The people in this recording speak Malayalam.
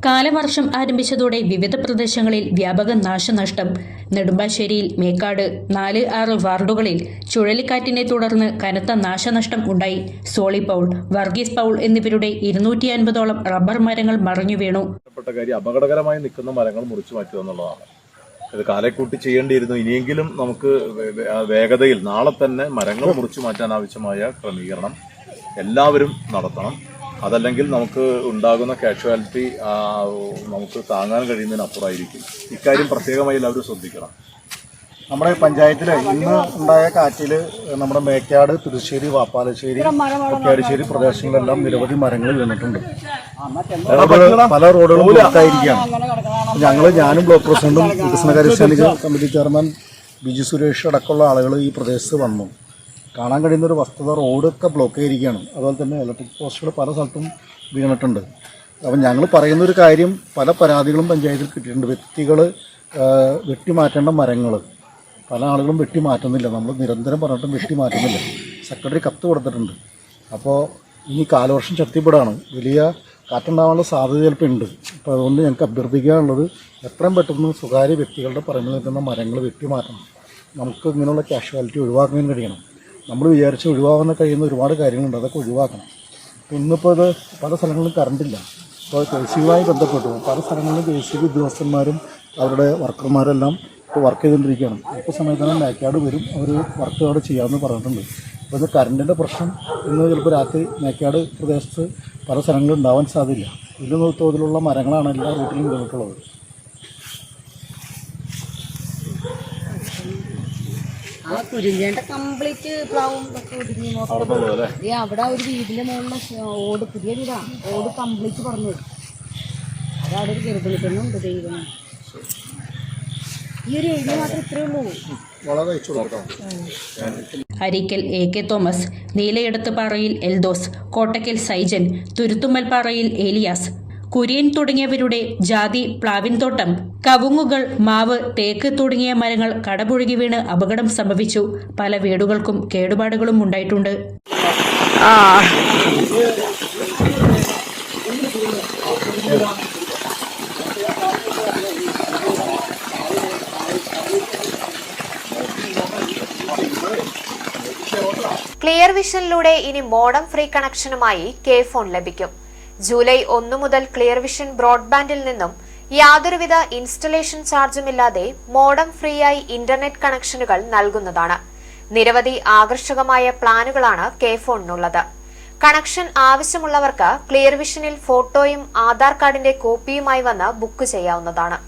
കാലവർഷം ആരംഭിച്ചതോടെ വിവിധ പ്രദേശങ്ങളിൽ വ്യാപക നാശനഷ്ടം. നെടുമ്പാശ്ശേരിയിൽ മേക്കാട് 4-6 വാർഡുകളിൽ ചുഴലിക്കാറ്റിനെ തുടർന്ന് കനത്ത നാശനഷ്ടം ഉണ്ടായി. സോളി പൗൾ, വർഗീസ് പൗൾ എന്നിവരുടെ 250ഓളം റബ്ബർ മരങ്ങൾ മറിഞ്ഞു വീണു. അപകടകരമായി നിൽക്കുന്ന മരങ്ങൾ മുറിച്ചു മാറ്റുക എന്നുള്ളതാണ്. ഇത് കാലേക്കൂട്ടി ചെയ്യേണ്ടിയിരുന്നു. ഇനിയെങ്കിലും നമുക്ക് വേഗതയിൽ നാളെ തന്നെ മരങ്ങൾ മുറിച്ചു മാറ്റാൻ ആവശ്യമായ ക്രമീകരണം എല്ലാവരും നടത്തണം. അതല്ലെങ്കിൽ നമുക്ക് ഉണ്ടാകുന്ന കാഷ്വാലിറ്റി നമുക്ക് താങ്ങാൻ കഴിയുന്നതിനപ്പുറമായിരിക്കും. ഇക്കാര്യം പ്രത്യേകമായി എല്ലാവരും ശ്രദ്ധിക്കണം. നമ്മുടെ പഞ്ചായത്തിൽ ഇന്ന് ഉണ്ടായ കാറ്റിൽ നമ്മുടെ മേക്കാട്, തുരുശ്ശേരി, വാപ്പാലശ്ശേരി, കുറ്റ്യാടിശ്ശേരി പ്രദേശങ്ങളിലെല്ലാം നിരവധി മരങ്ങൾ വീണിട്ടുണ്ട്. പല റോഡുകളും ബ്ലോക്കായിരിക്കുകയാണ്. ഞാനും ബ്ലോക്ക് പ്രസിഡന്റും വികസനകാര്യ കമ്മിറ്റി ചെയർമാൻ ബിജു സുരേഷ് അടക്കമുള്ള ആളുകൾ ഈ പ്രദേശത്ത് വന്നു. കാണാൻ കഴിയുന്നൊരു വസ്തുത, റോഡൊക്കെ ബ്ലോക്ക് ചെയ്തിരിക്കുകയാണ്. അതുപോലെ തന്നെ ഇലക്ട്രിക് പോസ്റ്റുകൾ പല സ്ഥലത്തും വീണിട്ടുണ്ട്. അപ്പം ഞങ്ങൾ പറയുന്നൊരു കാര്യം, പല പരാതികളും പഞ്ചായത്തിൽ കിട്ടിയിട്ടുണ്ട്. വ്യക്തികൾ വെട്ടിമാറ്റേണ്ട മരങ്ങൾ പല ആളുകളും വെട്ടിമാറ്റുന്നില്ല. നമ്മൾ നിരന്തരം പറഞ്ഞിട്ടും വെട്ടിമാറ്റുന്നില്ല. സെക്രട്ടറി കത്ത് കൊടുത്തിട്ടുണ്ട്. അപ്പോൾ ഇനി കാലവർഷം ശക്തിപ്പെടാണ്, വലിയ കാറ്റുണ്ടാകാനുള്ള സാധ്യത ചിലപ്പോൾ ഉണ്ട്. അപ്പോൾ അതുകൊണ്ട് ഞങ്ങൾക്ക് അഭ്യർത്ഥിക്കാനുള്ളത്, എത്രയും പെട്ടെന്ന് സ്വകാര്യ വ്യക്തികളുടെ പറമ്പിൽ നിൽക്കുന്ന മരങ്ങൾ വെട്ടിമാറ്റണം. നമുക്ക് ഇങ്ങനെയുള്ള കാഷ്വാലിറ്റി ഒഴിവാക്കാൻ കഴിയണം. നമ്മൾ വിചാരിച്ച് ഒഴിവാകാൻ കഴിയുന്ന ഒരുപാട് കാര്യങ്ങളുണ്ട്, അതൊക്കെ ഒഴിവാക്കണം. ഇന്നിപ്പോൾ ഇത് പല സ്ഥലങ്ങളിലും കറണ്ടില്ല. ഇപ്പോൾ KCBയുമായി ബന്ധപ്പെട്ടു പല സ്ഥലങ്ങളിലും KCB ഉദ്യോഗസ്ഥന്മാരും അവരുടെ വർക്കർമാരെല്ലാം ഇപ്പോൾ വർക്ക് ചെയ്തുകൊണ്ടിരിക്കുകയാണ്. ഇപ്പോൾ സമയത്താണ് മേക്കാട് വരും, അവർ വർക്ക് അവിടെ ചെയ്യാമെന്ന് പറഞ്ഞിട്ടുണ്ട്. അപ്പോൾ ഇന്ന് കറണ്ടിൻ്റെ പ്രശ്നം ഇന്ന് ചിലപ്പോൾ രാത്രി മേക്കാട് പ്രദേശത്ത് പല സ്ഥലങ്ങളിലും ഉണ്ടാവാൻ സാധ്യതയില്ല. വലിയ തോതിലുള്ള മരങ്ങളാണ് എല്ലാ റൂട്ടിലും വീണിട്ടുള്ളത്. ആ കുരിഞ്ചേണ്ട കംപ്ലീറ്റ് പ്ലാവും ഒതുങ്ങി അവിടെ ഒരു വീടിന്റെ മുകളിലെ ഓട്, പുതിയ വീടാണ്, ഓട് കംപ്ലീറ്റ് പറഞ്ഞു. അതവിടെ ഒരു ഗർഭിണിപ്പെണ്ണുണ്ട്. ദൈവം, ഈ ഒരു ഏരിയ മാത്രം ഇത്രയേ ഉള്ളൂ. അരിക്കൽ AK തോമസ്, നീലയെടുത്തുപാറയിൽ എൽദോസ്, കോട്ടക്കൽ സൈജൻ, തുരുത്തുമ്മൽപ്പാറയിൽ ഏലിയാസ്, കുര്യൻ തുടങ്ങിയവരുടെ ജാതി, പ്ലാവിൻതോട്ടം, കവുങ്ങുകൾ, മാവ്, തേക്ക് തുടങ്ങിയ മരങ്ങൾ കടപുഴകി വീണ് അപകടം സംഭവിച്ചു. പല വീടുകൾക്കും കേടുപാടുകളും ഉണ്ടായിട്ടുണ്ട്. ക്ലിയർ വിഷനിലൂടെ ഇനി മോഡം ഫ്രീ കണക്ഷനുമായി K-ഫോൺ ലഭിക്കും. ജൂലൈ 1 മുതൽ ക്ലിയർ വിഷൻ ബ്രോഡ്ബാൻഡിൽ നിന്നും യാതൊരുവിധ ഇൻസ്റ്റലേഷൻ ചാർജുമില്ലാതെ മോഡം ഫ്രീ ആയി ഇന്റർനെറ്റ് കണക്ഷനുകൾ നൽകുന്നതാണ്. നിരവധി ആകർഷകമായ പ്ലാനുകളാണ് K-ഫോണിനുള്ളത്. കണക്ഷൻ ആവശ്യമുള്ളവർക്ക് ക്ലിയർ വിഷനിൽ ഫോട്ടോയും ആധാർ കാർഡിന്റെ കോപ്പിയുമായി വന്ന് ബുക്ക് ചെയ്യാവുന്നതാണ്.